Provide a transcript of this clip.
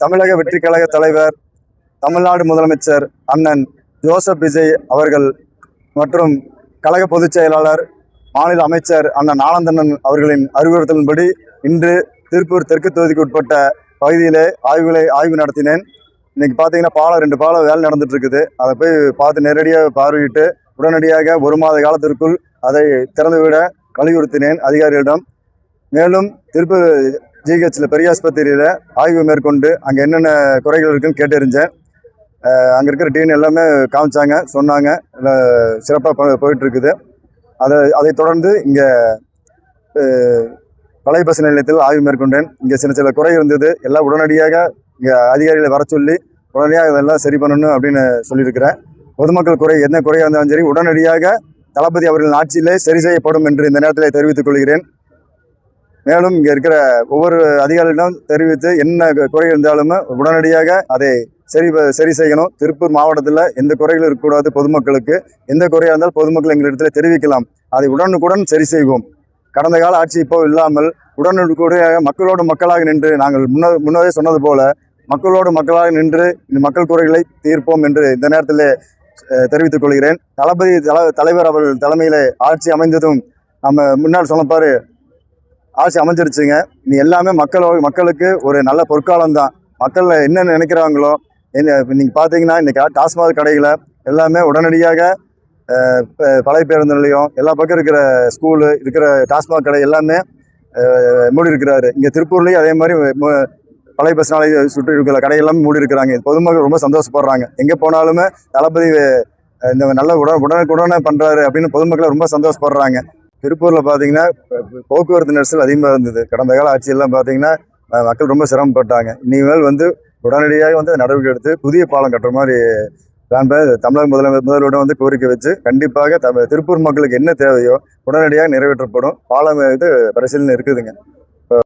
தமிழக வெற்றி கழக தலைவர், தமிழ்நாடு முதலமைச்சர் அண்ணன் ஜோசப் விஜய் அவர்கள் மற்றும் கழக பொதுச் செயலாளர், மாநில அமைச்சர் அண்ணன் ஆனந்தண்ணன் அவர்களின் அறிவுறுத்தலின்படி இன்று திருப்பூர் தெற்கு தொகுதிக்கு உட்பட்ட பகுதியிலே ஆய்வு நடத்தினேன். இன்னைக்கு பார்த்தீங்கன்னா ரெண்டு பாலம் வேலை நடந்துட்டு இருக்குது. அதை போய் பார்த்து நேரடியாக பார்வையிட்டு உடனடியாக 1 மாத காலத்திற்குள் அதை திறந்துவிட வலியுறுத்தினேன் அதிகாரிகளிடம். மேலும் திருப்பூர் ஜிஹெச்சில் பெரிய ஆஸ்பத்திரியில் ஆய்வு மேற்கொண்டு அங்கே என்னென்ன குறைகள் இருக்குன்னு கேட்டறிஞ்சேன். அங்கே இருக்கிற டீன் எல்லாமே காமிச்சாங்க, சொன்னாங்க, சிறப்பாக போயிட்டுருக்குது. அதை தொடர்ந்து இங்கே பழைய பஸ் நிலையத்தில் ஆய்வு மேற்கொண்டேன். இங்கே சில குறை இருந்தது, எல்லாம் உடனடியாக இங்கே அதிகாரிகளை வர சொல்லி உடனடியாக இதெல்லாம் சரி பண்ணணும் அப்படின்னு சொல்லியிருக்கிறேன். பொதுமக்கள் என்ன குறையாக இருந்தாலும் சரி உடனடியாக தளபதி அவர்களின் ஆட்சியிலே சரி செய்யப்படும் என்று இந்த நேரத்தில் தெரிவித்துக் கொள்கிறேன். மேலும் இங்கே இருக்கிற ஒவ்வொரு அதிகாரிகளிடம் தெரிவித்து என்ன குறை இருந்தாலும் உடனடியாக அதை சரி செய்யணும். திருப்பூர் மாவட்டத்தில் எந்த குறைகளும் இருக்கக்கூடாது. பொதுமக்களுக்கு எந்த குறையாக இருந்தாலும் பொதுமக்கள் எங்களிடத்தில் தெரிவிக்கலாம். அதை உடனுக்குடன் சரி செய்வோம். கடந்த கால ஆட்சி இப்போ இல்லாமல் உடனுக்குடன் மக்களோடு மக்களாக நின்று நாங்கள் முன்னரே சொன்னது போல மக்களோடு மக்களாக நின்று இந்த மக்கள் குறைகளை தீர்ப்போம் என்று இந்த நேரத்தில் தெரிவித்துக் கொள்கிறேன். தலைவர் அவர்கள் தலைமையில் ஆட்சி அமைந்ததும் நம்ம முன்னாள் சொன்னப்பாரு ஆட்சி அமைஞ்சிருச்சுங்க. நீ எல்லாமே மக்களுக்கு ஒரு நல்ல பொற்காலம்தான். மக்கள் என்ன நினைக்கிறாங்களோ நீங்கள் பார்த்தீங்கன்னா இன்றைக்கி டாஸ்மாக் கடைகளை எல்லாமே உடனடியாக பழைய பேருந்து நிலையம் எல்லா பக்கம் இருக்கிற ஸ்கூலு இருக்கிற டாஸ்மாக் கடை எல்லாமே மூடி இருக்கிறாரு. இங்கே திருப்பூர்லேயும் அதே மாதிரி பழைய பஸ் நாளை சுற்றி இருக்கிற கடை எல்லாமே மூடி இருக்கிறாங்க. பொதுமக்கள் ரொம்ப சந்தோஷப்படுறாங்க. எங்கே போனாலுமே தளபதி இந்த நல்ல உடனுக்குடனே பண்ணுறாரு அப்படின்னு பொதுமக்கள் ரொம்ப சந்தோஷப்படுறாங்க. திருப்பூரில் பார்த்தீங்கன்னா போக்குவரத்து நெரிசல் அதிகமாக இருந்தது. கடந்த கால ஆட்சியெல்லாம் பார்த்தீங்கன்னா மக்கள் ரொம்ப சிரமப்பட்டாங்க. இனிமேல் உடனடியாக நடவடிக்கை எடுத்து புதிய பாலம் கட்டுற மாதிரி தமிழக முதல்வரிடம் கோரிக்கை வச்சு கண்டிப்பாக திருப்பூர் மக்களுக்கு என்ன தேவையோ உடனடியாக நிறைவேற்றப்படும். பாலம் பரிசீலனை இருக்குதுங்க.